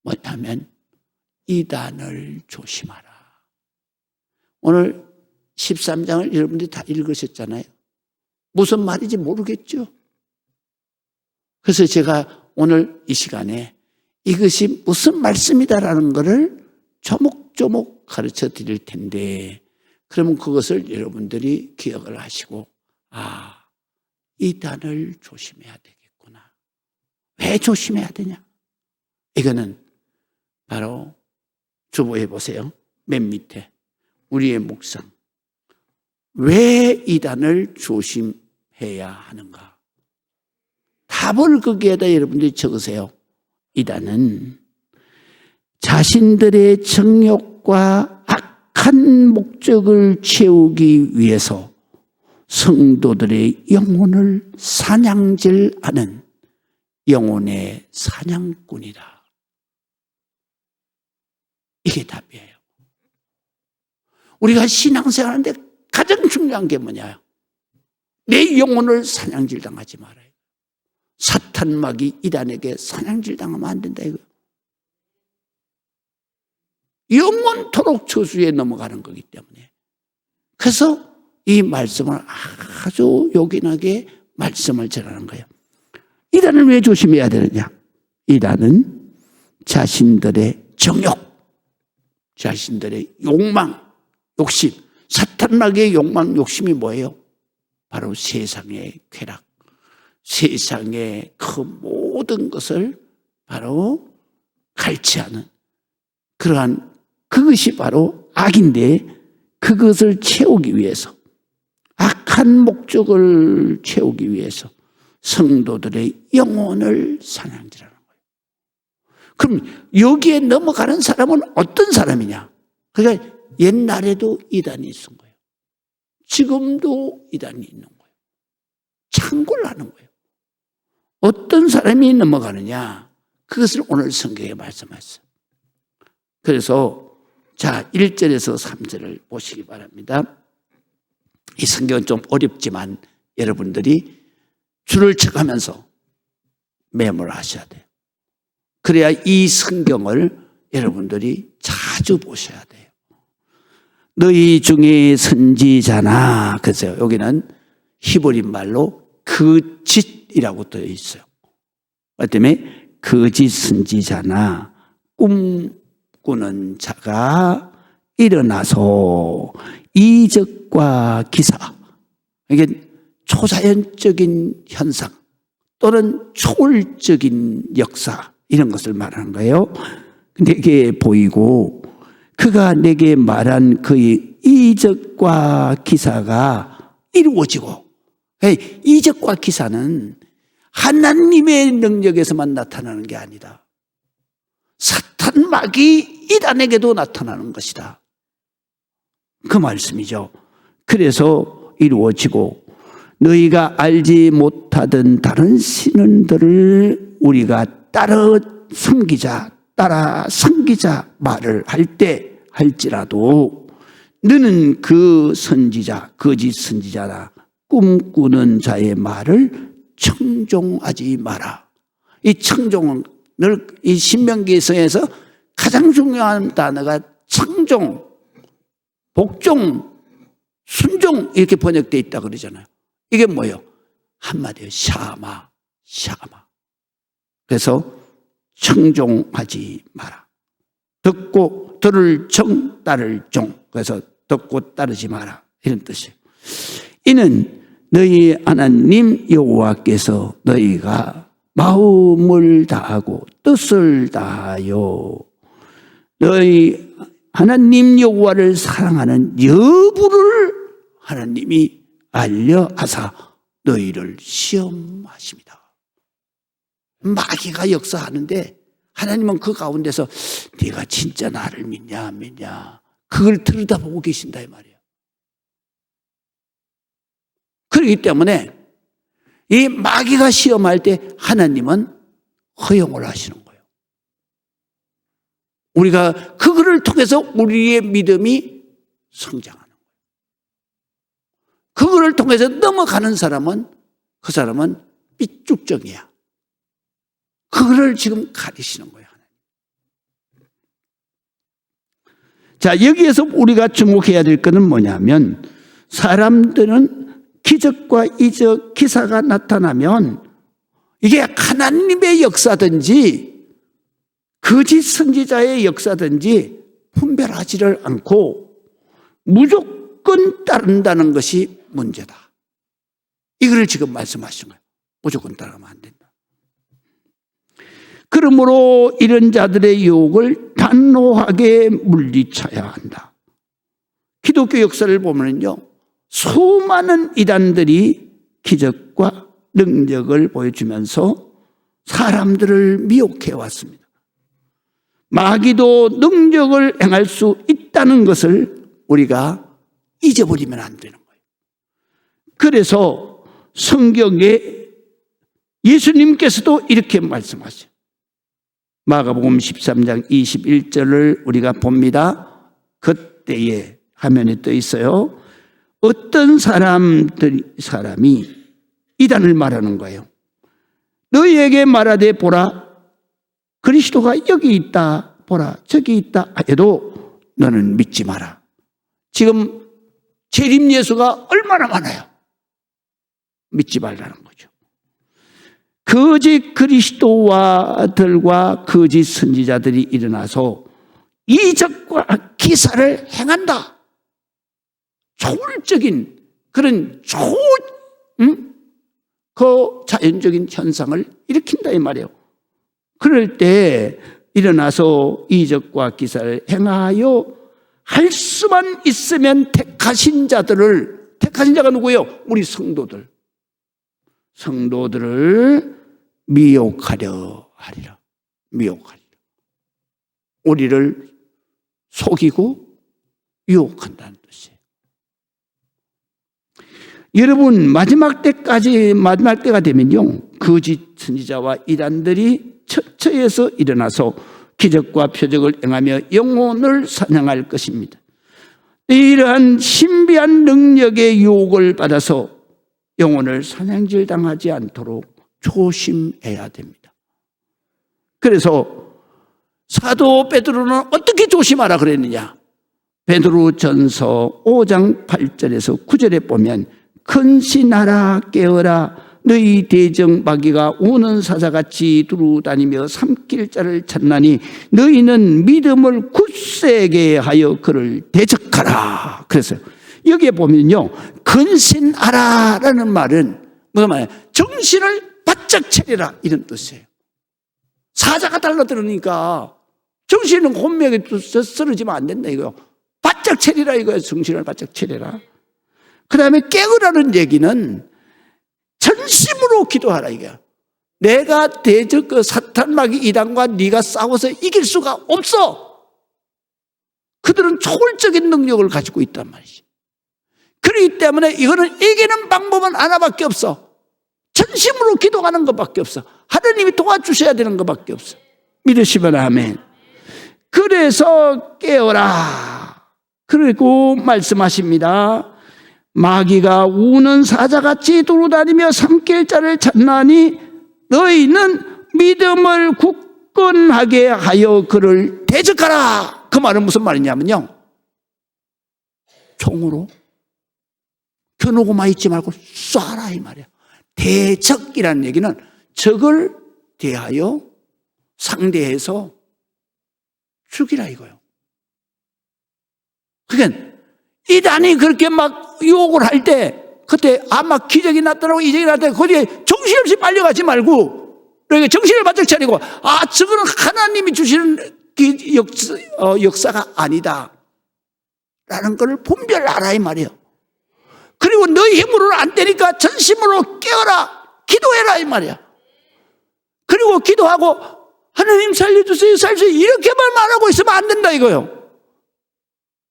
뭐냐면 이단을 조심하라. 오늘 13장을 여러분들이 다 읽으셨잖아요. 무슨 말인지 모르겠죠? 그래서 제가 오늘 이 시간에 이것이 무슨 말씀이다라는 것을 조목조목 가르쳐 드릴 텐데, 그러면 그것을 여러분들이 기억을 하시고, 이단을 조심해야 되겠구나. 왜 조심해야 되냐? 이거는 바로 주보해 보세요. 맨 밑에 우리의 묵상. 왜 이단을 조심해야 하는가? 답을 거기에다 여러분들이 적으세요. 이단은 자신들의 정욕과 악한 목적을 채우기 위해서 성도들의 영혼을 사냥질하는 영혼의 사냥꾼이다. 이게 답이에요. 우리가 신앙생활하는데 가장 중요한 게 뭐냐? 내 영혼을 사냥질 당하지 말아요. 사탄막이 이단에게 사냥질 당하면 안 된다 이거예요. 영원토록 저주에 넘어가는 거기 때문에. 그래서 이 말씀을 아주 요긴하게 말씀을 전하는 거예요. 이단을 왜 조심해야 되느냐? 이단은 자신들의 정욕, 자신들의 욕망, 욕심, 사탄막의 욕망, 욕심이 뭐예요? 바로 세상의 쾌락, 세상의 그 모든 것을 바로 갈취하는 그러한 그것이 바로 악인데, 그것을 채우기 위해서, 악한 목적을 채우기 위해서 성도들의 영혼을 사냥질하는 거예요. 그럼 여기에 넘어가는 사람은 어떤 사람이냐? 그러니까 옛날에도 이단이 있은 거예요. 지금도 이단이 있는 거예요. 창고를 하는 거예요. 어떤 사람이 넘어가느냐? 그것을 오늘 성경에 말씀하셨어요. 그래서 자, 1절에서 3절을 보시기 바랍니다. 이 성경은 좀 어렵지만 여러분들이 줄을 쳐가면서 메모를 하셔야 돼요. 그래야 이 성경을 여러분들이 자주 보셔야 돼요. 너희 중에 선지자나, 그래서 여기는 히브리 말로 거짓이라고 되어 있어요. 그 때문에 거짓 선지자나 꿈꾸는 자가 일어나서 이적과 기사, 이게 초자연적인 현상 또는 초월적인 역사, 이런 것을 말하는 거예요. 내게 보이고 그가 내게 말한 그의 이적과 기사가 이루어지고, 이적과 기사는 하나님의 능력에서만 나타나는 게 아니다. 사탄막이 이단에게도 나타나는 것이다. 그 말씀이죠. 그래서 이루어지고 너희가 알지 못하던 다른 신들을 우리가 따라 섬기자 말을 할 때 할지라도 너는 그 선지자, 거짓 선지자라 꿈꾸는 자의 말을 청종하지 마라. 이 청종은 늘 이 신명기에서 가장 중요한 단어가 청종, 복종, 순종 이렇게 번역되어 있다 그러잖아요. 이게 뭐예요? 한마디로 샤마. 그래서 청종하지 마라. 듣고 들을 정, 따를 종. 그래서 듣고 따르지 마라, 이런 뜻이에요. 이는 너희 하나님 여호와께서 너희가 마음을 다하고 뜻을 다하여 너희 하나님 여호와를 사랑하는 여부를 하나님이 알려 하사 너희를 시험하십니다. 마귀가 역사하는데 하나님은 그 가운데서 네가 진짜 나를 믿냐 안 믿냐 그걸 들여다보고 계신다 이 말이에요. 그렇기 때문에 이 마귀가 시험할 때 하나님은 허용을 하시는 거예요. 우리가 그거를 통해서 우리의 믿음이 성장하는 거예요. 그거를 통해서 넘어가는 사람은 그 사람은 삐쭉정이야. 그거를 지금 가리시는 거예요. 자, 여기에서 우리가 주목해야 될 것은 뭐냐면, 사람들은 기적과 이적, 기사가 나타나면 이게 하나님의 역사든지 거짓 선지자의 역사든지 분별하지를 않고 무조건 따른다는 것이 문제다. 이걸 지금 말씀하신 거예요. 무조건 따르면 안 된다. 그러므로 이런 자들의 유혹을 단호하게 물리쳐야 한다. 기독교 역사를 보면요, 수많은 이단들이 기적과 능력을 보여주면서 사람들을 미혹해 왔습니다. 마귀도 능력을 행할 수 있다는 것을 우리가 잊어버리면 안 되는 거예요. 그래서 성경에 예수님께서도 이렇게 말씀하세요. 마가복음 13장 21절을 우리가 봅니다. 그때에 화면에 떠 있어요. 어떤 사람이 이단을 말하는 거예요. 너희에게 말하되 보라, 그리스도가 여기 있다, 보라 저기 있다 해도 너는 믿지 마라. 지금 재림 예수가 얼마나 많아요. 믿지 말라는 거죠. 거짓 그리스도와들과 거짓 선지자들이 일어나서 이적과 기사를 행한다. 초월적인 그런 그 자연적인 현상을 일으킨다 이 말이에요. 그럴 때 일어나서 이적과 기사를 행하여 할 수만 있으면 택하신 자가 누구예요? 우리 성도들을 미혹하려 하리라. 우리를 속이고 유혹한다는 뜻이에요. 여러분, 마지막 때가 되면요, 거짓 선지자와 이단들이 처처에서 일어나서 기적과 표적을 행하며 영혼을 사냥할 것입니다. 이러한 신비한 능력의 유혹을 받아서 영혼을 사냥질 당하지 않도록 조심해야 됩니다. 그래서 사도 베드로는 어떻게 조심하라 그랬느냐? 베드로전서 5장 8절에서 9절에 보면 근신하라 깨어라 너희 대적 마귀가 우는 사자같이 두루다니며 삼킬 자를 찾나니 너희는 믿음을 굳세게 하여 그를 대적하라. 그래서 여기에 보면요, 근신하라라는 말은 무슨 말이에요? 정신을 바짝 차리라 이런 뜻이에요. 사자가 달라들으니까 정신은 혼미하게 쓰러지면 안 된다 이거요. 바짝 차리라 이거예요. 정신을 바짝 차리라. 그 다음에 깨우라는 얘기는 전심으로 기도하라 이거야. 내가 그 사탄 마귀 이단과 네가 싸워서 이길 수가 없어. 그들은 초월적인 능력을 가지고 있단 말이지. 그렇기 때문에 이거는 이기는 방법은 하나밖에 없어. 전심으로 기도하는 것밖에 없어. 하나님이 도와주셔야 되는 것밖에 없어. 믿으시면 아멘. 그래서 깨어라. 그리고 말씀하십니다. 마귀가 우는 사자같이 돌아다니며 삼킬 자를 찾나니 너희는 믿음을 굳건하게 하여 그를 대적하라. 그 말은 무슨 말이냐면요, 총으로 겨누고만 있지 말고 쏴라 이 말이야. 대적이라는 얘기는 적을 대하여 상대해서 죽이라 이거예요. 그러니까 이단이 그렇게 막 유혹을 할 때 그때 아마 기적이 났더라고 이적이 났더라고 거기에 정신없이 빨려가지 말고 그러니까 정신을 바짝 차리고 저거는 하나님이 주시는 역사가 아니다 라는 걸 분별하라 이 말이에요. 그리고 너희 힘으로는 안 되니까 전심으로 깨어라 기도해라 이 말이야. 그리고 기도하고 하나님 살려주세요 살려주세요 이렇게만 말하고 있으면 안 된다 이거예요.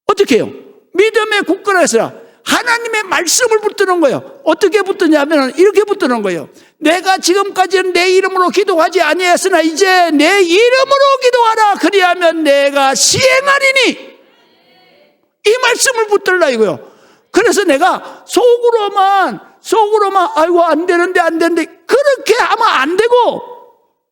어떻게 해요? 믿음에 굳건해서라. 하나님의 말씀을 붙드는 거예요. 어떻게 붙드냐면 이렇게 붙드는 거예요. 내가 지금까지는 내 이름으로 기도하지 아니했으나 이제 내 이름으로 기도하라. 그리하면 내가 시행하리니. 이 말씀을 붙들라 이거예요. 그래서 내가 속으로만 아이고 안 되는데 그렇게 하면 안 되고,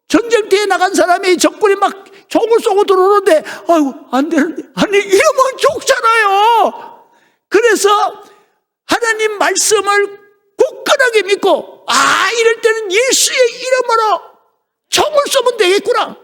전쟁터에 나간 사람이 적군이 막 총을 쏘고 들어오는데 아이고 안 되는데, 아니 이러면 죽잖아요. 그래서 하나님 말씀을 굳건하게 믿고, 이럴 때는 예수의 이름으로 총을 쏘면 되겠구나.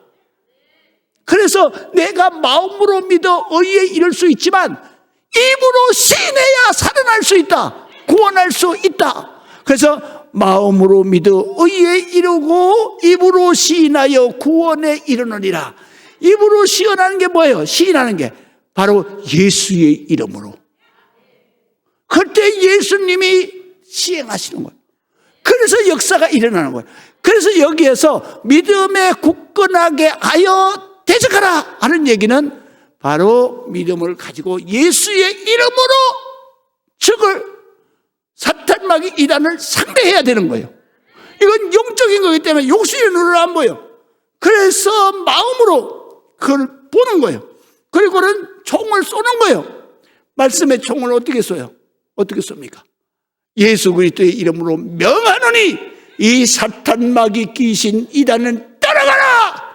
그래서 내가 마음으로 믿어 의에 이를 수 있지만 입으로 시인해야 살아날 수 있다, 구원할 수 있다. 그래서 마음으로 믿어 의에 이르고 입으로 시인하여 구원에 이르느니라. 입으로 시인하는 게 뭐예요? 시인하는 게 바로 예수의 이름으로. 그때 예수님이 시행하시는 거예요. 그래서 역사가 일어나는 거예요. 그래서 여기에서 믿음에 굳건하게 하여 대적하라 하는 얘기는 바로 믿음을 가지고 예수의 이름으로 적을 사탄마귀 이단을 상대해야 되는 거예요. 이건 영적인 거기 때문에 육신의 눈으로 안 보여. 그래서 마음으로 그걸 보는 거예요. 그리고는 총을 쏘는 거예요. 말씀의 총을 어떻게 쏘요? 어떻게 쏩니까? 예수 그리스도의 이름으로 명하노니 이 사탄마귀 귀신 이단은 따라가라.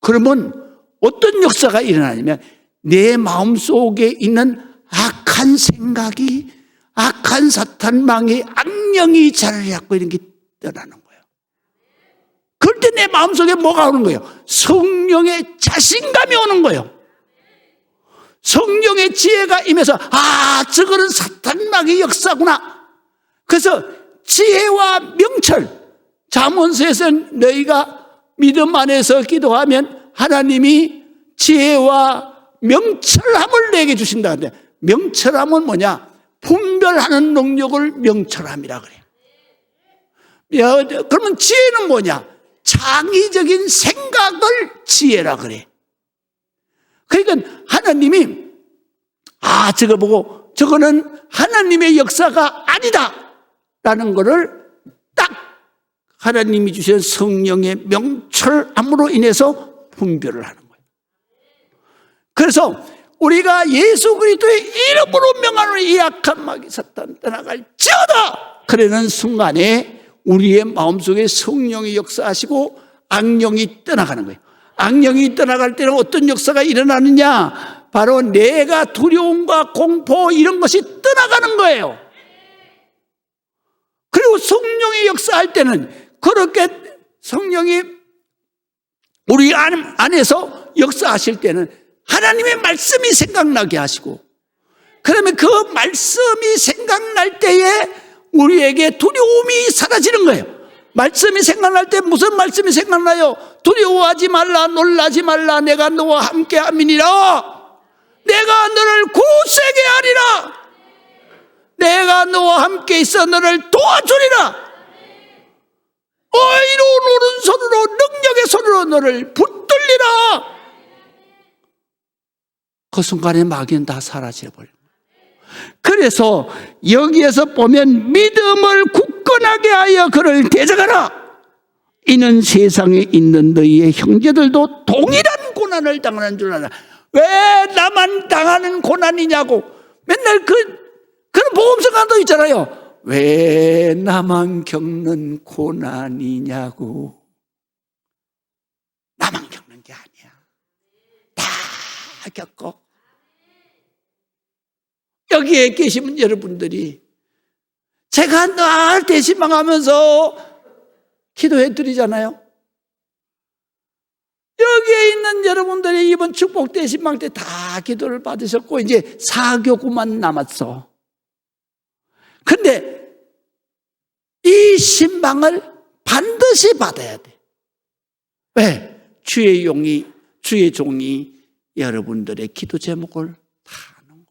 그러면 어떤 역사가 일어나냐면 내 마음속에 있는 악한 생각이, 악한 사탄망의 악령이 자리를 잡고 이런 게 떠나는 거예요. 그럴 때 내 마음속에 뭐가 오는 거예요? 성령의 자신감이 오는 거예요. 성령의 지혜가 임해서 저거는 사탄마귀의 역사구나. 그래서 지혜와 명철, 잠언서에서는 너희가 믿음 안에서 기도하면 하나님이 지혜와 명철함을 내게 주신다는데, 명철함은 뭐냐? 분별하는 능력을 명철함이라 그래요. 그러면 지혜는 뭐냐? 창의적인 생각을 지혜라 그래. 그러니까 하나님이 저거 보고 저거는 하나님의 역사가 아니다 라는 거를 딱 하나님이 주신 성령의 명철함으로 인해서 분별을 하는 거예요. 그래서 우리가 예수 그리스도의 이름으로 명하노니 이 악한 마귀 사탄 떠나갈지어다 그러는 순간에 우리의 마음속에 성령이 역사하시고 악령이 떠나가는 거예요. 악령이 떠나갈 때는 어떤 역사가 일어나느냐? 바로 내가 두려움과 공포 이런 것이 떠나가는 거예요. 그리고 성령이 역사할 때는 그렇게 성령이 우리 안에서 역사하실 때는 하나님의 말씀이 생각나게 하시고, 그러면 그 말씀이 생각날 때에 우리에게 두려움이 사라지는 거예요. 말씀이 생각날 때 무슨 말씀이 생각나요? 두려워하지 말라, 놀라지 말라, 내가 너와 함께 함이니라. 내가 너를 굳세게 하리라. 내가 너와 함께 있어 너를 도와주리라. 의로운 오른손으로 능력의 손으로 너를 붙들리라. 그 순간에 마귀는 다 사라져버려요. 그래서 여기에서 보면 믿음을 굳건하게 하여 그를 대적하라. 이는 세상에 있는 너희의 형제들도 동일한 고난을 당하는 줄 알아. 왜 나만 당하는 고난이냐고. 맨날 그런 복음서 강도 있잖아요. 왜 나만 겪는 고난이냐고. 나만 겪는 게 아니야. 다 겪고. 여기에 계시면 여러분들이 제가 늘 대신망하면서 기도해 드리잖아요. 여기에 있는 여러분들이 이번 축복 대신망 때 다 기도를 받으셨고 이제 4교구만 남았어. 근데 이 신방을 반드시 받아야 돼. 왜? 주의 종이 여러분들의 기도 제목을 다 아는 거예요.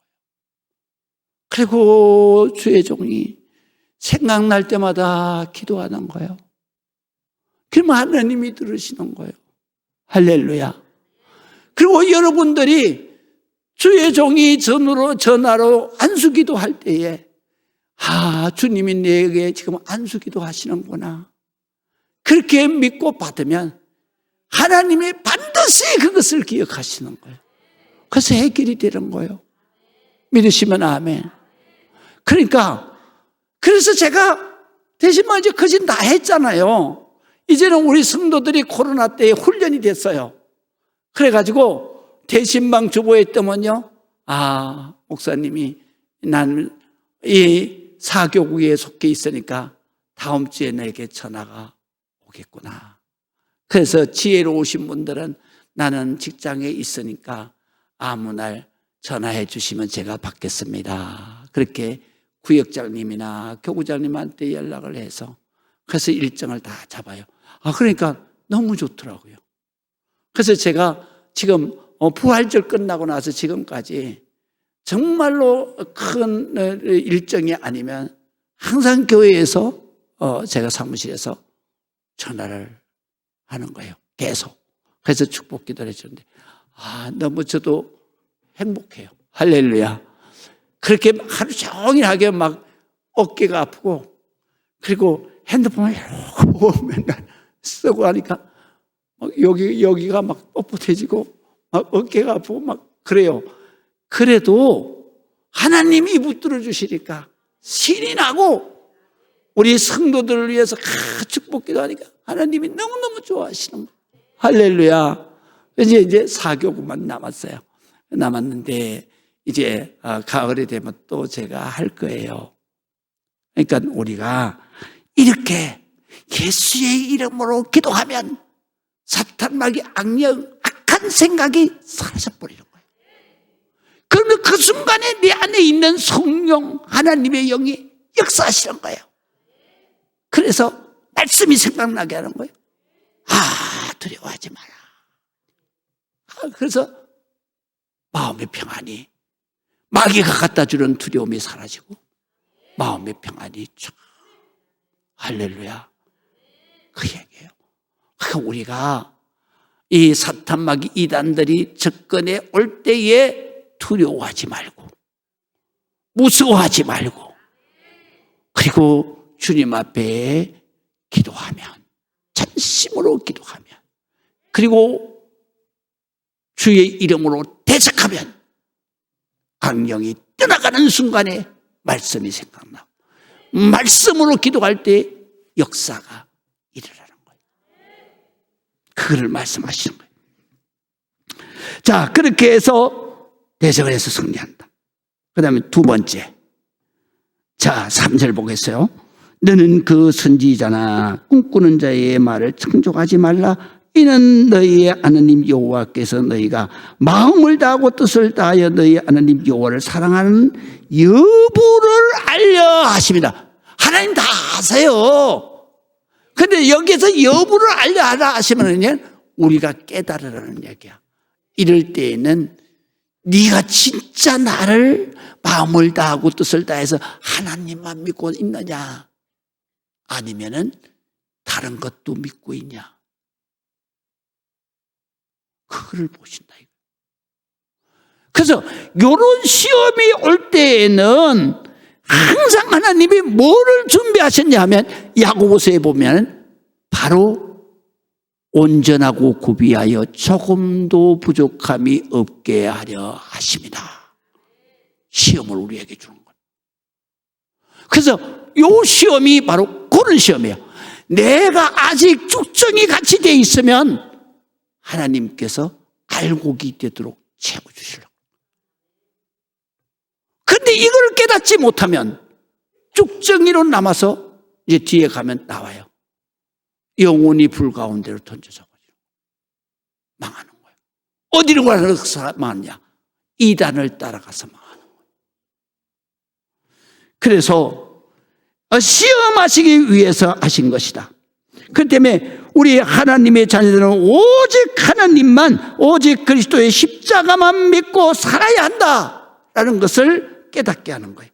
그리고 주의 종이 생각날 때마다 기도하는 거예요. 그러면 하나님이 들으시는 거예요. 할렐루야. 그리고 여러분들이 주의 종이 전화로 안수기도 할 때에 주님이 내게 지금 안수기도 하시는구나. 그렇게 믿고 받으면 하나님이 반드시 그것을 기억하시는 거예요. 그래서 해결이 되는 거예요. 믿으시면 아멘. 그래서 제가 대신만 이제 거진 다 했잖아요. 이제는 우리 성도들이 코로나 때에 훈련이 됐어요. 그래가지고 대신방 주보에 있더만요. 목사님이 나는 이 사교구에 속해 있으니까 다음 주에 내게 전화가 오겠구나. 그래서 지혜로우신 분들은 나는 직장에 있으니까 아무 날 전화해 주시면 제가 받겠습니다. 그렇게 구역장님이나 교구장님한테 연락을 해서 그래서 일정을 다 잡아요. 그러니까 너무 좋더라고요. 그래서 제가 지금 부활절 끝나고 나서 지금까지 정말로 큰 일정이 아니면 항상 교회에서 제가 사무실에서 전화를 하는 거예요. 계속. 그래서 축복 기도를 해주는데 너무 저도 행복해요. 할렐루야. 그렇게 하루 종일 하게 막 어깨가 아프고 그리고 핸드폰을 이러고 보고 맨날 쓰고 하니까 막 여기가 막 뻣뻣해지고 막 어깨가 아프고 막 그래요. 그래도 하나님이 붙들어 주시니까 신이 나고 우리 성도들을 위해서 축복 기도하니까 하나님이 너무너무 좋아하시는 거예요. 할렐루야. 이제 4교구만 남았는데 이제 가을이 되면 또 제가 할 거예요. 그러니까 우리가 이렇게 예수의 이름으로 기도하면 사탄 마귀 악한 생각이 사라져버리는 거예요. 그러면 그 순간에 내 안에 있는 성령 하나님의 영이 역사하시는 거예요. 그래서 말씀이 생각나게 하는 거예요. 두려워하지 마라. 그래서 마음의 평안이 마귀가 갖다 주는 두려움이 사라지고 마음의 평안이 쫙. 할렐루야. 그 얘기예요. 그러니까 우리가 이 사탄 마귀 이단들이 접근해 올 때에 두려워하지 말고 무서워하지 말고 그리고 주님 앞에 기도하면 전심으로 기도하면 그리고 주의 이름으로 대적하면 악령이 떠나가는 순간에 말씀이 생각나고 말씀으로 기도할 때 역사가 일어나는 거예요. 그걸 말씀하시는 거예요. 자, 그렇게 해서 대적을 해서 승리한다. 그 다음에 두 번째. 자, 3절 보겠어요. 너는 그 선지자나 꿈꾸는 자의 말을 청족하지 말라. 이는 너희의 하나님 여호와께서 너희가 마음을 다하고 뜻을 다하여 너희 하나님 여호와를 사랑하는 여부를 알려 하십니다. 하나님 다 아세요. 근데 여기에서 여부를 알려 하라 하시면은요, 우리가 깨달으라는 얘기야. 이럴 때에는 네가 진짜 나를 마음을 다하고 뜻을 다해서 하나님만 믿고 있느냐, 아니면은 다른 것도 믿고 있냐, 그거를 보신다. 그래서 이런 시험이 올 때에는 항상 하나님이 뭐를 준비하셨냐 하면 야고보서에 보면 바로 온전하고 구비하여 조금도 부족함이 없게 하려 하십니다. 시험을 우리에게 주는 거예요. 그래서 이 시험이 바로 그런 시험이에요. 내가 아직 쭉정이 같이 돼 있으면 하나님께서 알곡이 되도록 채워주시려고. 근데 이걸 깨닫지 못하면 쭉정이로 남아서 이제 뒤에 가면 나와요. 영혼이 불 가운데로 던져져 버리고 망하는 거예요. 어디로 가서 망하느냐? 이단을 따라가서 망하는 거예요. 그래서 시험하시기 위해서 하신 것이다. 그 때문에 우리 하나님의 자녀들은 오직 하나님만, 오직 그리스도의 십자가만 믿고 살아야 한다라는 것을 깨닫게 하는 거예요.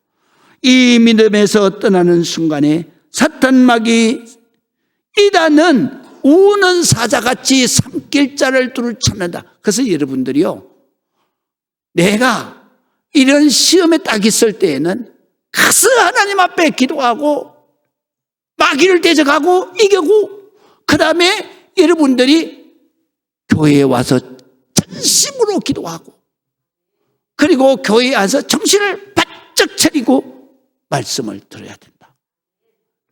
이 믿음에서 떠나는 순간에 사탄 마귀 이단은 우는 사자같이 삼킬 자를 둘을 찾는다. 그래서 여러분들이요, 내가 이런 시험에 딱 있을 때에는 가서 하나님 앞에 기도하고 마귀를 대적하고 이기고, 그 다음에 여러분들이 교회에 와서 전심으로 기도하고, 그리고 교회에 와서 정신을 바짝 차리고 말씀을 들어야 된다.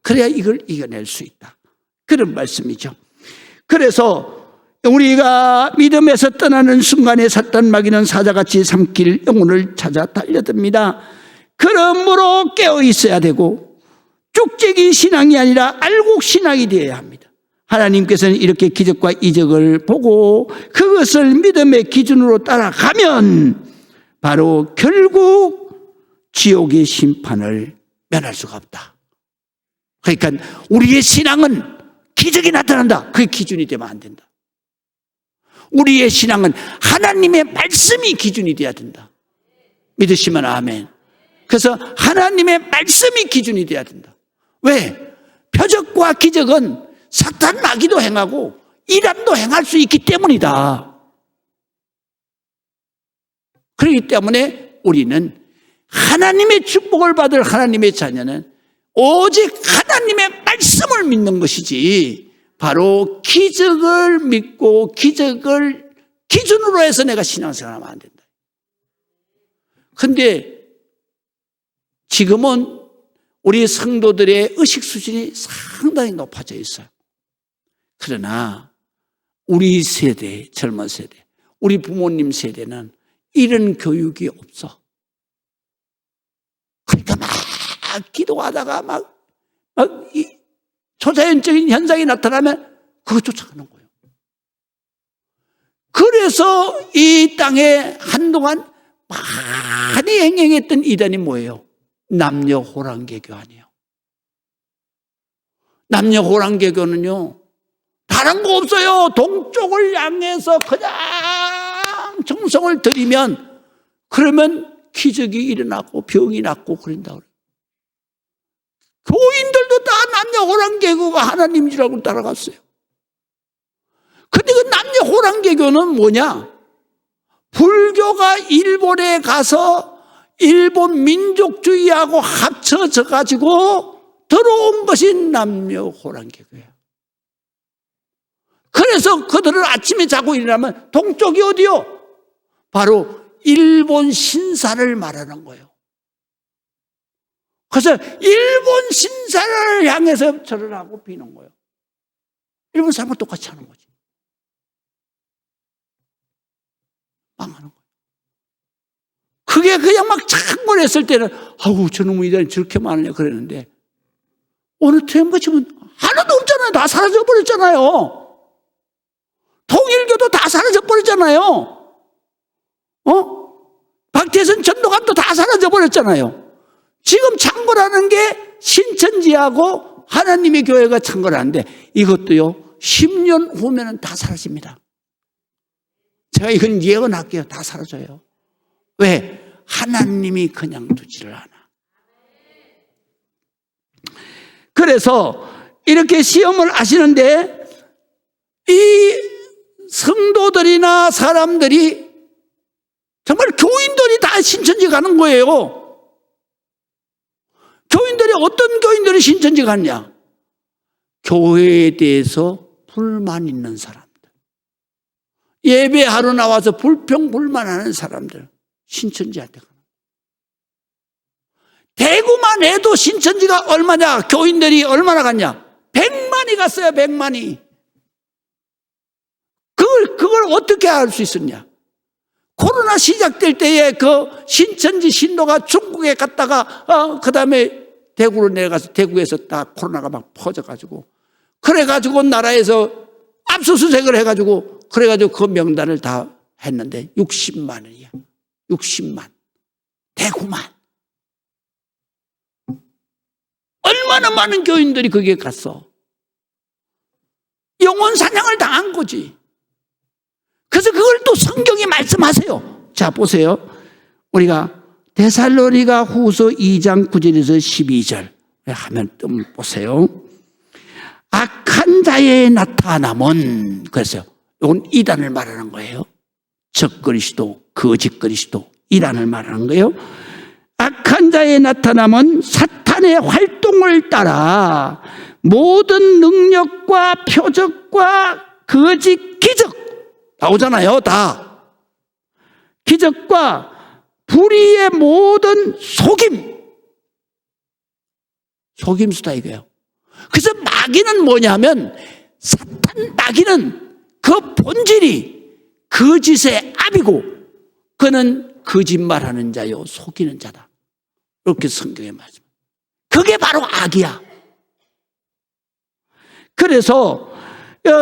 그래야 이걸 이겨낼 수 있다. 그런 말씀이죠. 그래서 우리가 믿음에서 떠나는 순간에 사탄 마귀는 사자같이 삼킬 영혼을 찾아 달려듭니다. 그러므로 깨어 있어야 되고 쭉재기 신앙이 아니라 알곡 신앙이 되어야 합니다. 하나님께서는 이렇게 기적과 이적을 보고 그것을 믿음의 기준으로 따라가면 바로 결국 지옥의 심판을 면할 수가 없다. 그러니까 우리의 신앙은 기적이 나타난다. 그게 기준이 되면 안 된다. 우리의 신앙은 하나님의 말씀이 기준이 돼야 된다. 믿으시면 아멘. 그래서 하나님의 말씀이 기준이 돼야 된다. 왜? 표적과 기적은 사탄 마귀도 행하고 이람도 행할 수 있기 때문이다. 그렇기 때문에 우리는 하나님의 축복을 받을 하나님의 자녀는 오직 하나님의 말씀을 믿는 것이지 바로 기적을 믿고 기적을 기준으로 해서 내가 신앙생활하면 안 된다. 그런데 지금은 우리 성도들의 의식 수준이 상당히 높아져 있어요. 그러나 우리 세대, 젊은 세대, 우리 부모님 세대는 이런 교육이 없어. 그러니까 막 기도하다가 막 초자연적인 현상이 나타나면 그거 쫓아가는 거예요. 그래서 이 땅에 한동안 많이 행행했던 이단이 뭐예요? 남녀 호랑개교 아니에요. 남녀 호랑개교는요, 다른 거 없어요. 동쪽을 향해서 그냥 정성을 들이면 그러면 기적이 일어나고 병이 낫고 그런다고 그래요. 교인들도 다 남녀 호랑개교가 하나님이라고 따라갔어요. 근데 그 남녀 호랑개교는 뭐냐? 불교가 일본에 가서 일본 민족주의하고 합쳐져 가지고 들어온 것이 남녀 호랑개교예요. 그래서 그들은 아침에 자고 일어나면 동쪽이 어디요? 바로 일본 신사를 말하는 거예요. 그래서 일본 신사를 향해서 절을 하고 비는 거예요. 일본 사람과 똑같이 하는 거지. 망하는 거예요. 그게 그냥 막 창궐했을 때는 아우 저놈의 이단이 저렇게 많으냐 그랬는데 어느 틈 거치면 하나도 없잖아요. 다 사라져버렸잖아요. 통일교도 다 사라져버렸잖아요. 박태선 전도관도 다 사라져버렸잖아요. 지금 창궐하는 게 신천지하고 하나님의 교회가 창궐하는데 이것도요 10년 후면은 다 사라집니다. 제가 이건 예언할게요. 다 사라져요. 왜? 하나님이 그냥 두지를 않아. 그래서 이렇게 시험을 하시는데 이 성도들이나 사람들이 정말 교인들이 다 신천지 가는 거예요. 교인들이 어떤 교인들이 신천지 갔냐? 교회에 대해서 불만 있는 사람들, 예배하러 나와서 불평불만하는 사람들 신천지한테 가는 거예요. 대구만 해도 신천지가 얼마냐? 교인들이 얼마나 갔냐? 100만이 갔어요. 100만이. 그걸 어떻게 알 수 있었냐? 코로나 시작될 때에 그 신천지 신도가 중국에 갔다가 그 다음에 대구로 내려가서 대구에서 다 코로나가 막 퍼져가지고 그래가지고 나라에서 압수수색을 해가지고 그래가지고 그 명단을 다 했는데 60만이야. 60만. 대구만. 얼마나 많은 교인들이 거기에 갔어. 영혼 사냥을 당한 거지. 그래서 그걸 또 성경이 말씀하세요. 자, 보세요. 우리가 데살로니가 후서 2장 9절에서 12절 하면 좀 보세요. 악한 자의 나타남은, 그래서 이건 이단을 말하는 거예요. 적그리스도, 거짓 그리스도, 이단을 말하는 거예요. 악한 자의 나타남은 사탄의 활동을 따라 모든 능력과 표적과 거짓 기적 나오잖아요. 다 기적과 불의의 모든 속임수다 이거예요. 그래서 마귀는 뭐냐면, 사탄 마귀는 그 본질이 거짓의 압이고 그는 거짓말하는 자요 속이는 자다. 이렇게 성경에 말씀. 그게 바로 악이야. 그래서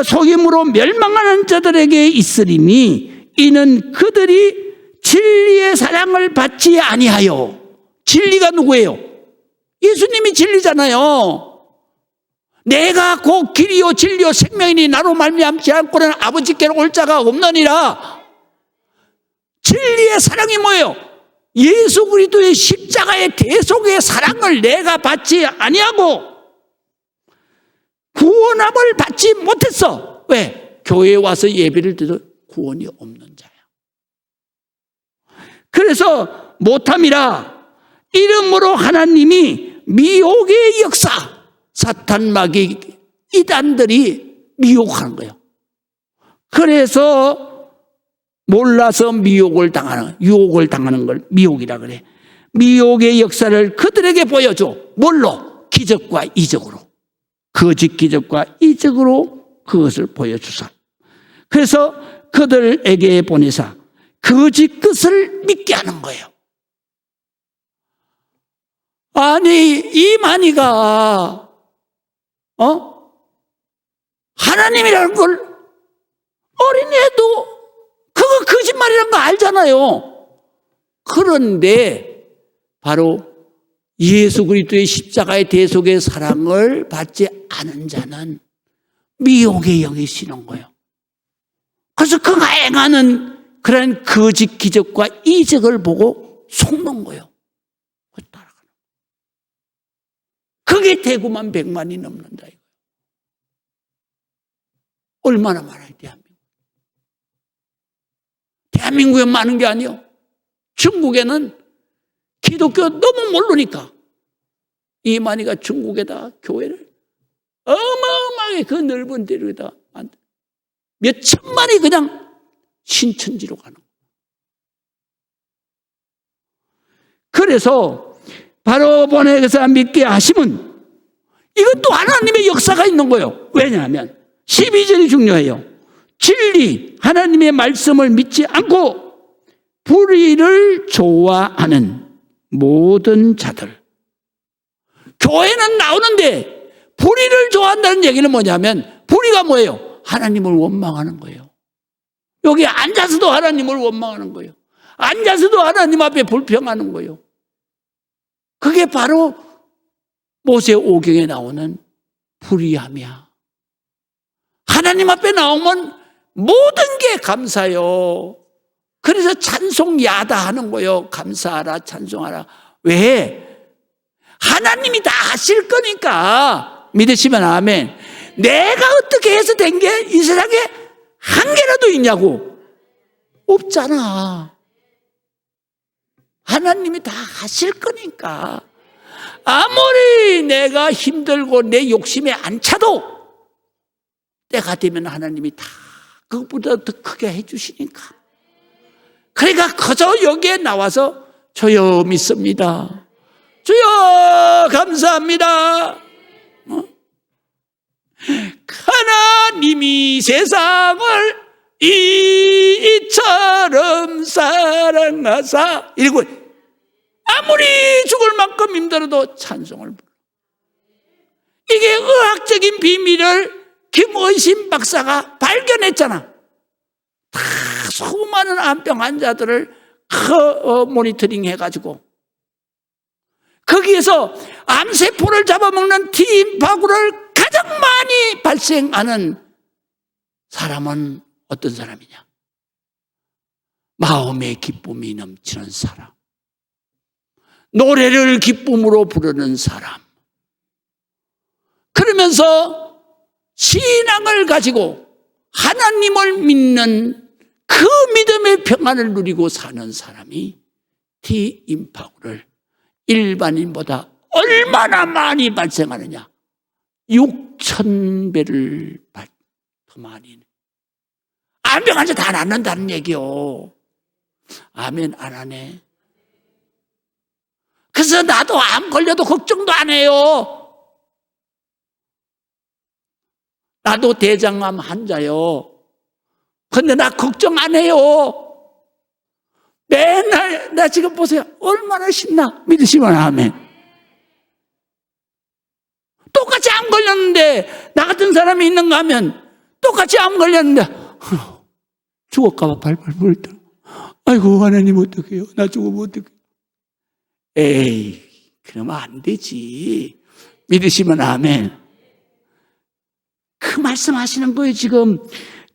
속임으로 멸망하는 자들에게 있으리니 이는 그들이 진리의 사랑을 받지 아니하여. 진리가 누구예요? 예수님이 진리잖아요. 내가 곧 길이요 진리요 생명이니 나로 말미암지 않고는 아버지께로 올 자가 없느니라. 진리의 사랑이 뭐예요? 예수 그리스도의 십자가의 대속의 사랑을 내가 받지 아니하고 구원함을 받지 못했어. 왜? 교회에 와서 예배를 드려 구원이 없는 자야. 그래서 못함이라. 이름으로 하나님이 미혹의 역사, 사탄 마귀 이단들이 미혹하는 거예요. 그래서 몰라서 유혹을 당하는 걸 미혹이라 그래. 미혹의 역사를 그들에게 보여줘. 뭘로? 기적과 이적으로. 거짓 기적과 이적으로 그것을 보여주사. 그래서 그들에게 보내사 거짓 것을 믿게 하는 거예요. 아니, 이만희가 하나님이라는 걸 어린애도 그거 거짓말이라는 거 알잖아요. 그런데 바로 예수 그리스도의 십자가의 대속의 사랑을 받지 않은 자는 미혹의 영이 시는 거예요. 그래서 그 행하는 그런 거짓 기적과 이적을 보고 속는 거예요. 따라가는. 그게 대구만 100만이 넘는다. 얼마나 많아요, 대한민국. 대한민국에 많은 게 아니요. 중국에는 기독교 너무 모르니까 이만희가 중국에다 교회를 어마어마하게 그 넓은 데로다 몇 천만이 그냥 신천지로 가는 거예요. 그래서 바로 보내서 믿게 하심은 이것도 하나님의 역사가 있는 거예요. 왜냐하면 12절이 중요해요. 진리 하나님의 말씀을 믿지 않고 불의를 좋아하는 모든 자들. 교회는 나오는데 불의를 좋아한다는 얘기는 뭐냐면 불의가 뭐예요? 하나님을 원망하는 거예요. 여기 앉아서도 하나님을 원망하는 거예요. 앉아서도 하나님 앞에 불평하는 거예요. 그게 바로 모세 오경에 나오는 불의함이야. 하나님 앞에 나오면 모든 게 감사요. 그래서 찬송 야다하는 거예요. 감사하라, 찬송하라. 왜? 하나님이 다 하실 거니까. 믿으시면 아멘. 내가 어떻게 해서 된 게 이 세상에 한 개라도 있냐고. 없잖아. 하나님이 다 하실 거니까. 아무리 내가 힘들고 내 욕심에 안 차도 때가 되면 하나님이 다 그것보다 더 크게 해주시니까. 그러니까 그저 여기에 나와서 주여 믿습니다. 주여 감사합니다. 하나님이 세상을 이처럼 사랑하사 이러고 아무리 죽을 만큼 힘들어도 찬송을 불러. 이게 의학적인 비밀을 김의심 박사가 발견했잖아. 다 수많은 암병 환자들을 모니터링 해가지고 거기에서 암세포를 잡아먹는 T임파구를 가장 많이 발생하는 사람은 어떤 사람이냐? 마음의 기쁨이 넘치는 사람, 노래를 기쁨으로 부르는 사람. 그러면서 신앙을 가지고 하나님을 믿는 그 믿음의 평안을 누리고 사는 사람이 T임파구를 일반인보다 얼마나 많이 발생하느냐? 6,000배를 더 많이. 암병 환자 다 낫는다는 얘기요. 아멘 안 하네. 그래서 나도 암 걸려도 걱정도 안 해요. 나도 대장암 환자요. 근데 나 걱정 안 해요. 맨날 나 지금 보세요. 얼마나 신나. 믿으시면 아멘. 똑같이 암 걸렸는데 나 같은 사람이 있는가 하면 똑같이 암 걸렸는데 죽을까 봐 발발 불더라. 아이고 하나님 어떡해요. 나 죽으면 어떡해요. 에이 그러면 안 되지. 믿으시면 아멘. 그 말씀하시는 거예요. 지금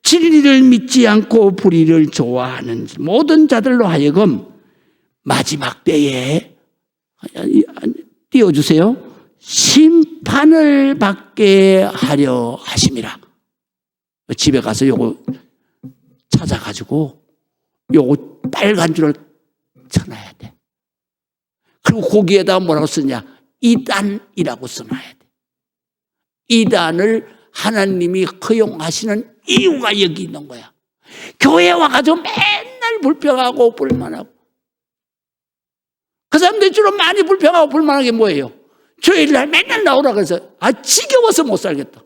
진리를 믿지 않고 불의를 좋아하는 모든 자들로 하여금 마지막 때에 띄워주세요. 심판을 받게 하려 하심이라. 집에 가서 요거 찾아가지고 요거 빨간 줄을 쳐놔야 돼. 그리고 거기에다 뭐라고 쓰냐? 이단이라고 써놔야 돼. 이단을 하나님이 허용하시는 이유가 여기 있는 거야. 교회에 와가지고 맨날 불평하고 불만하고. 그 사람들 주로 많이 불평하고 불만한 게 뭐예요? 주일날 맨날 나오라 그래서 지겨워서 못 살겠다.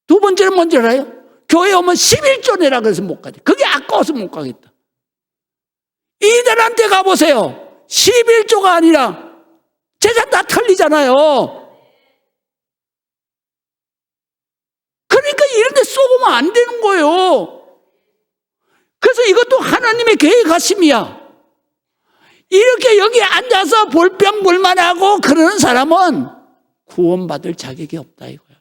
두 번째는 뭔지 알아요? 교회 오면 11조 내라 그래서 못 가지. 그게 아까워서 못 가겠다. 이들한테 가보세요. 11조가 아니라 재산 다 털리잖아요. 그러니까 이런 데 쏘으면 안 되는 거예요. 그래서 이것도 하나님의 계획하심이야. 이렇게 여기 앉아서 볼병볼만하고 그러는 사람은 구원받을 자격이 없다 이거야.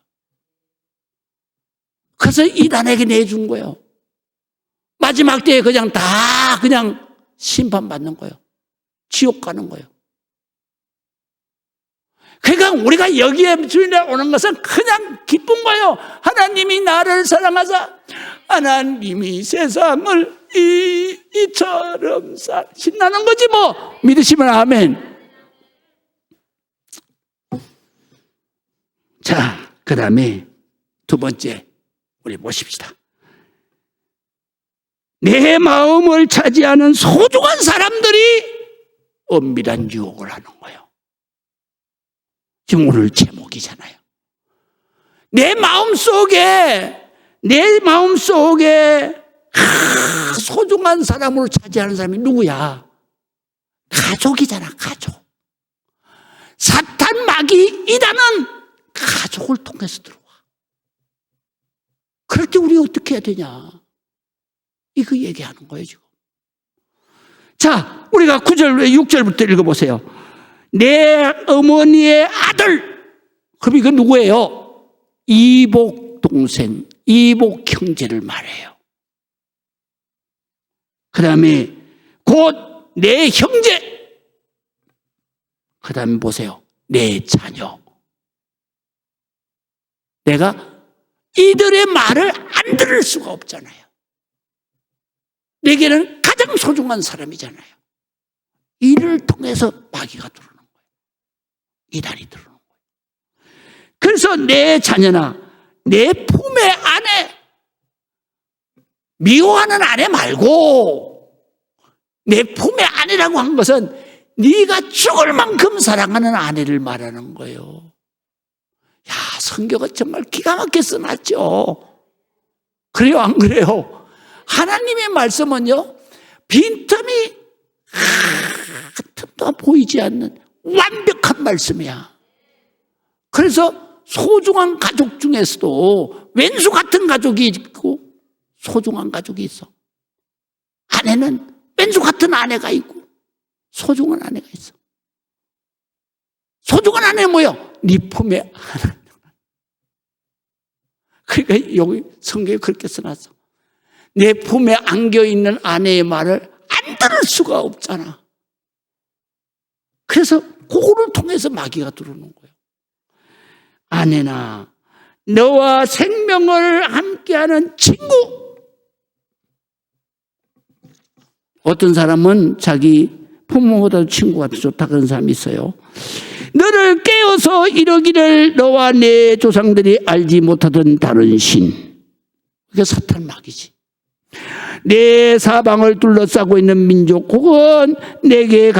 그래서 이단에게 내준 거예요. 마지막 때에 그냥 다 그냥 심판받는 거예요. 지옥 가는 거예요. 그러니까 우리가 여기에 주인에 오는 것은 그냥 기쁜 거예요. 하나님이 나를 사랑하사 하나님이 세상을 이처럼 신나는 거지 뭐. 믿으시면 아멘. 자, 그 다음에 두 번째 우리 보십시다. 내 마음을 차지하는 소중한 사람들이 은밀한 유혹을 하는 거예요. 지금 오늘 제목이잖아요. 내 마음속에 소중한 사람으로 차지하는 사람이 누구야? 가족이잖아. 가족. 사탄 마귀 이단은 가족을 통해서 들어와. 그럴 때 우리 어떻게 해야 되냐? 이거 얘기하는 거예요 지금. 자, 우리가 9절, 6절부터 읽어보세요. 내 어머니의 아들. 그럼 이거 누구예요? 이복 동생, 이복 형제를 말해요. 그 다음에 곧 내 형제. 그 다음에 보세요. 내 자녀. 내가 이들의 말을 안 들을 수가 없잖아요. 내게는 가장 소중한 사람이잖아요. 이를 통해서 마귀가 들어오는 거예요. 이단이 들어오는 거예요. 그래서 내 자녀나 내 품의 아내, 미워하는 아내 말고 내 품의 아내라고 한 것은 네가 죽을 만큼 사랑하는 아내를 말하는 거예요. 야, 성경은 정말 기가 막히게 써놨죠. 그래요, 안 그래요? 하나님의 말씀은요, 빈틈이 틈도 보이지 않는 완벽한 말씀이야. 그래서 소중한 가족 중에서도 왼수 같은 가족이 있고 소중한 가족이 있어. 아내는 왼수 같은 아내가 있고 소중한 아내가 있어. 소중한 아내는 뭐요? 네 품에 하나. 그러니까 여기 성경에 그렇게 써놨어. 내 품에 안겨있는 아내의 말을 안 들을 수가 없잖아. 그래서 그거를 통해서 마귀가 들어오는 거예요. 아내나 너와 생명을 함께하는 친구. 어떤 사람은 자기 부모보다도 친구가 더 좋다 그런 사람이 있어요. 너를 깨워서 이러기를 너와 내 조상들이 알지 못하던 다른 신. 그게 사탄 마귀지. 내 사방을 둘러싸고 있는 민족 혹은 내게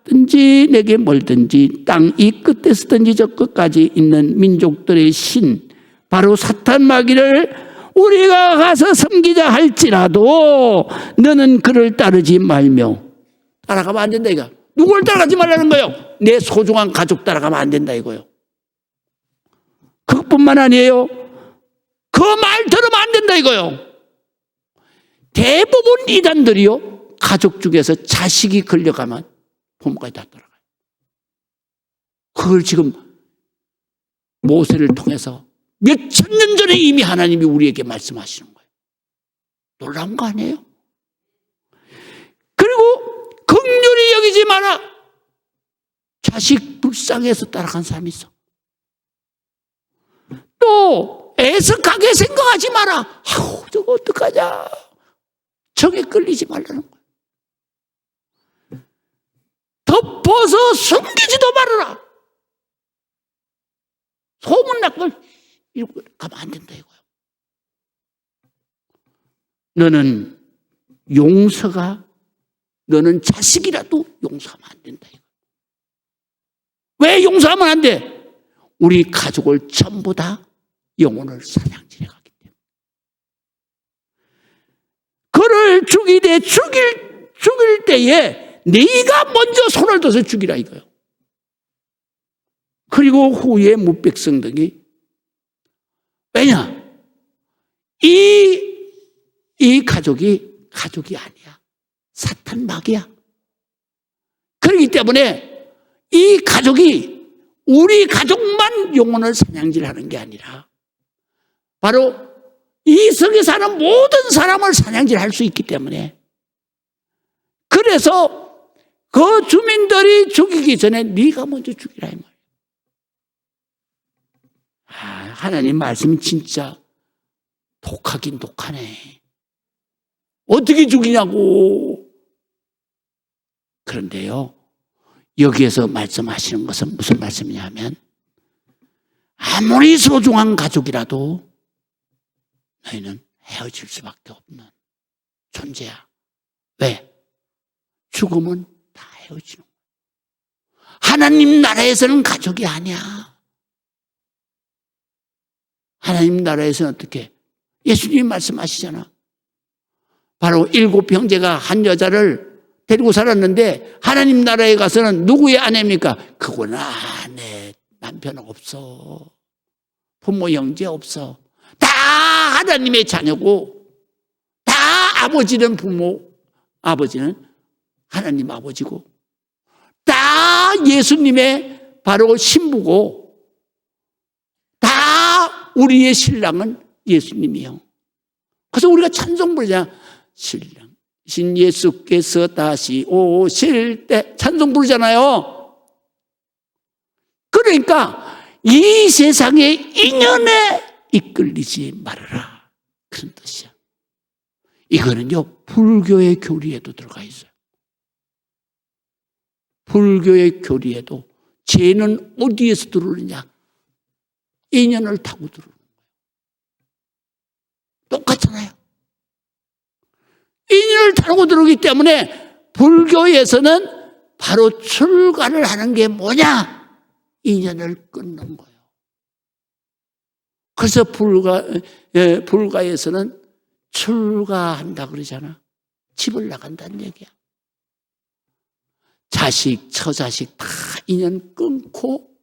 가깝든지 내게 멀든지 땅 이 끝에서든지 저 끝까지 있는 민족들의 신 바로 사탄 마귀를 우리가 가서 섬기자 할지라도 너는 그를 따르지 말며. 따라가면 안 된다 이거. 누굴 따라가지 말라는 거예요? 내 소중한 가족 따라가면 안 된다 이거요. 그것뿐만 아니에요. 그 말 들으면 안 된다 이거요. 대부분 이단들이요, 가족 중에서 자식이 걸려가면 부모까지 다 따라가요. 그걸 지금 모세를 통해서 몇천 년 전에 이미 하나님이 우리에게 말씀하시는 거예요. 놀라운 거 아니에요? 그리고 긍휼히 여기지 마라. 자식 불쌍해서 따라간 사람이 있어. 또 애석하게 생각하지 마라. 아우 저거 어떡하냐. 정에 끌리지 말라는 거예요. 덮어서 숨기지도 말아라. 소문났걸 이러고 가면 안 된다 이거예요. 너는 용서가, 너는 자식이라도 용서하면 안 된다 이거예요. 왜 용서하면 안 돼? 우리 가족을 전부 다 영혼을 사냥질해 가기 때문에. 그를 죽일 때에 네가 먼저 손을 둬서 죽이라 이거예요. 그리고 후에 무백성들이, 왜냐? 이 가족이 아니야. 사탄 마귀야. 그렇기 때문에 이 가족이 우리 가족만 영혼을 사냥질하는 게 아니라 바로 이 성에 사는 모든 사람을 사냥질할 수 있기 때문에, 그래서 그 주민들이 죽이기 전에 네가 먼저 죽이라 이 말이야. 하나님 말씀이 진짜 독하긴 독하네. 어떻게 죽이냐고. 그런데요, 여기에서 말씀하시는 것은 무슨 말씀이냐면, 아무리 소중한 가족이라도 너희는 헤어질 수밖에 없는 존재야. 왜? 죽으면 다 헤어지는 거야. 하나님 나라에서는 가족이 아니야. 하나님 나라에서는 어떻게? 예수님이 말씀하시잖아. 바로 7 형제가 한 여자를 데리고 살았는데 하나님 나라에 가서는 누구의 아내입니까? 그건 아내, 남편 없어. 부모, 형제 없어. 다 하나님의 자녀고, 다 아버지는 부모, 아버지는 하나님 아버지고, 다 예수님의 바로 신부고, 다 우리의 신랑은 예수님이요. 그래서 우리가 찬송 부르잖아. 신랑, 신 예수께서 다시 오실 때 찬송 부르잖아요. 그러니까 이 세상의 인연에 이끌리지 말아라, 그런 뜻이야. 이거는요, 불교의 교리에도 들어가 있어요. 불교의 교리에도 죄는 어디에서 들어오느냐? 인연을 타고 들어오는 거예요. 똑같잖아요. 인연을 타고 들어오기 때문에 불교에서는 바로 출가를 하는 게 뭐냐? 인연을 끊는 거예요. 그래서 불가에서는 출가한다 그러잖아. 집을 나간다는 얘기야. 자식, 처자식 다 인연 끊고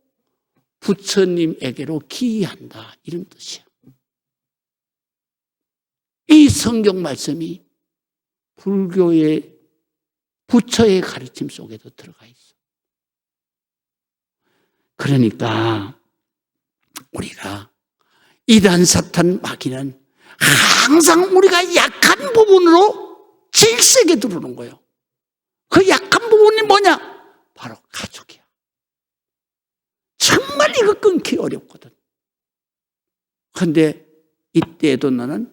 부처님에게로 기이한다, 이런 뜻이야. 이 성경 말씀이 불교의 부처의 가르침 속에도 들어가 있어. 그러니까 우리가 이단 사탄 마귀는 항상 우리가 약한 부분으로 질색에 들어오는 거예요. 그 약한 부분이 뭐냐? 바로 가족이야. 정말 이거 끊기 어렵거든. 그런데 이때에도 너는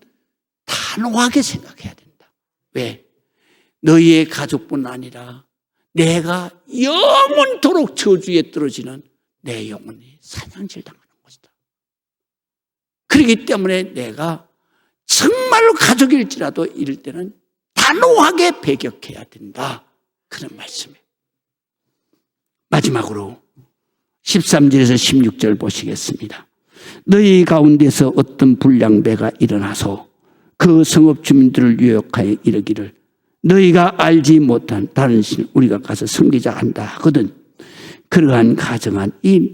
단호하게 생각해야 된다. 왜? 너희의 가족뿐 아니라 내가 영원토록 저주에 떨어지는 내 영혼이 사냥질 당하는 것이다. 그렇기 때문에 내가 정말로 가족일지라도 이럴 때는 단호하게 배격해야 된다, 그런 말씀이에요. 마지막으로 13절에서 16절 보시겠습니다. 너희 가운데서 어떤 불량배가 일어나서 그 성읍 주민들을 유혹하여 이르기를 너희가 알지 못한 다른 신 우리가 가서 섬기자 한다 하거든. 그러한 가정한 이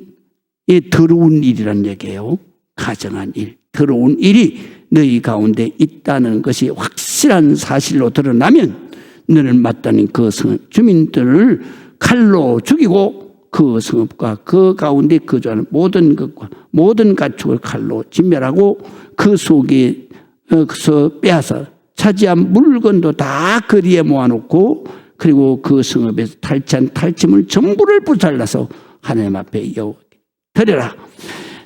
더러운 일이란 얘기예요. 가정한 일, 더러운 일이 너희 가운데 있다는 것이 확실한 사실로 드러나면 너는 마땅히 그 성읍 주민들을 칼로 죽이고 그 성읍과 그 가운데 거주하는 모든 것과 모든 가축을 칼로 진멸하고 그 속에서 빼앗아 차지한 물건도 다 거리에 모아놓고 그리고 그 성읍에서 탈취한 탈취물 전부를 불살라서 하나님 앞에 드려라.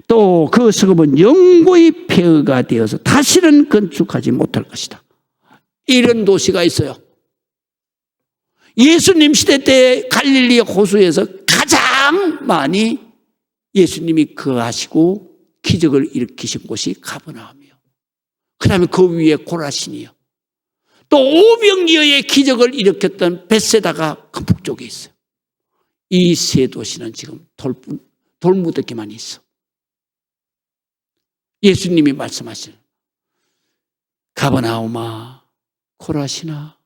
또 그 성읍은 영구히 폐허가 되어서 다시는 건축하지 못할 것이다. 이런 도시가 있어요. 예수님 시대 때 갈릴리 호수에서 가장 많이 예수님이 거하시고 기적을 일으키신 곳이 가버나움이요. 그 다음에 그 위에 고라신이요. 또 오병이어의 기적을 일으켰던 벳세다가 그 북쪽에 있어요. 이 세 도시는 지금 돌무더기만 있어. 예수님이 말씀하시는 가버나움아, 고라시나,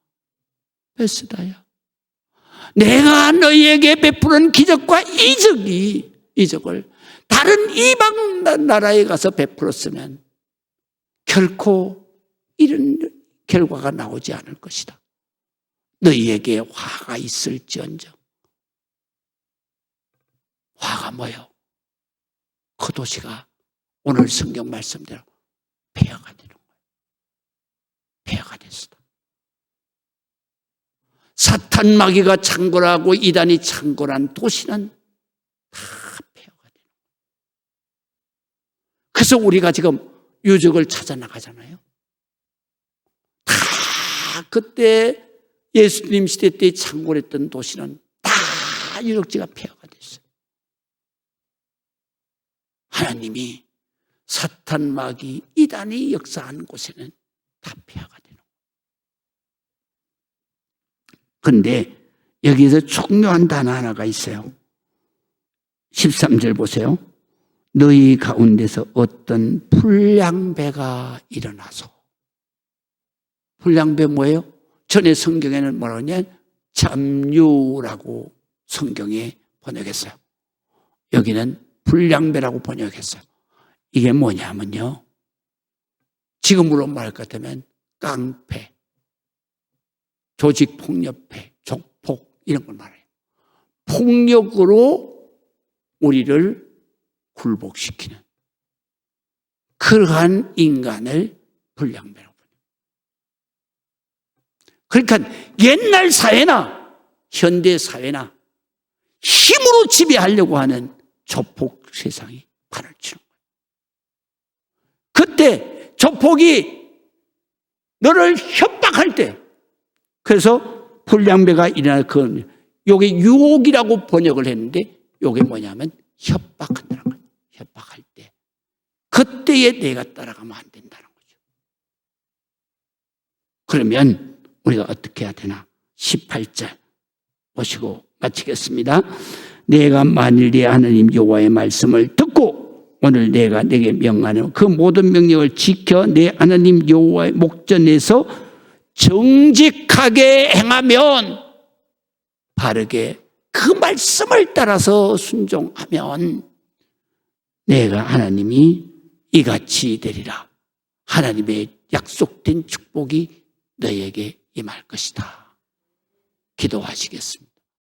벳세다야, 내가 너희에게 베푸는 기적과 이적을 다른 이방 나라에 가서 베풀었으면 결코 이런 결과가 나오지 않을 것이다. 너희에게 화가 있을지언정. 화가 뭐요? 그 도시가 오늘 성경 말씀대로 폐허가 되는 거예요. 폐허가 됐습니다. 사탄 마귀가 창궐하고 이단이 창궐한 도시는 다 폐허가 되는 거예요. 그래서 우리가 지금 유적을 찾아 나가잖아요. 다 그때 예수님 시대 때 창궐했던 도시는 다 유적지가 폐허가 됐어요. 하나님이 사탄 마귀 이단이 역사한 곳에는 다 폐허가 되는 거예요. 그런데 여기에서 중요한 단어 하나가 있어요. 13절 보세요. 너희 가운데서 어떤 불량배가 일어나서. 불량배 뭐예요? 전에 성경에는 뭐라고 하냐? 점유라고 성경에 번역했어요. 여기는 불량배라고 번역했어요. 이게 뭐냐면요, 지금으로 말할 것 같으면 깡패, 조직폭력배, 족폭 이런 걸 말해요. 폭력으로 우리를 굴복시키는 그러한 인간을 불량배라고 해요. 그러니까 옛날 사회나 현대 사회나 힘으로 지배하려고 하는 조폭 세상이 판을 치는 거예요. 그때 조폭이 너를 협박할 때, 그래서 불량배가 일어날 그 요게 유혹이라고 번역을 했는데 요게 뭐냐면 협박한다는 거예요. 협박할 때 그때에 내가 따라가면 안 된다는 거죠. 그러면 우리가 어떻게 해야 되나? 18절 보시고 마치겠습니다. 내가 만일 네 하나님 여호와의 말씀을 듣고 오늘 내가 내게 명하는 그 모든 명령을 지켜 내 하나님 여호와의 목전에서 정직하게 행하면, 바르게 그 말씀을 따라서 순종하면 내가 하나님이 이같이 되리라. 하나님의 약속된 축복이 너에게 임할 것이다. 기도하시겠습니다.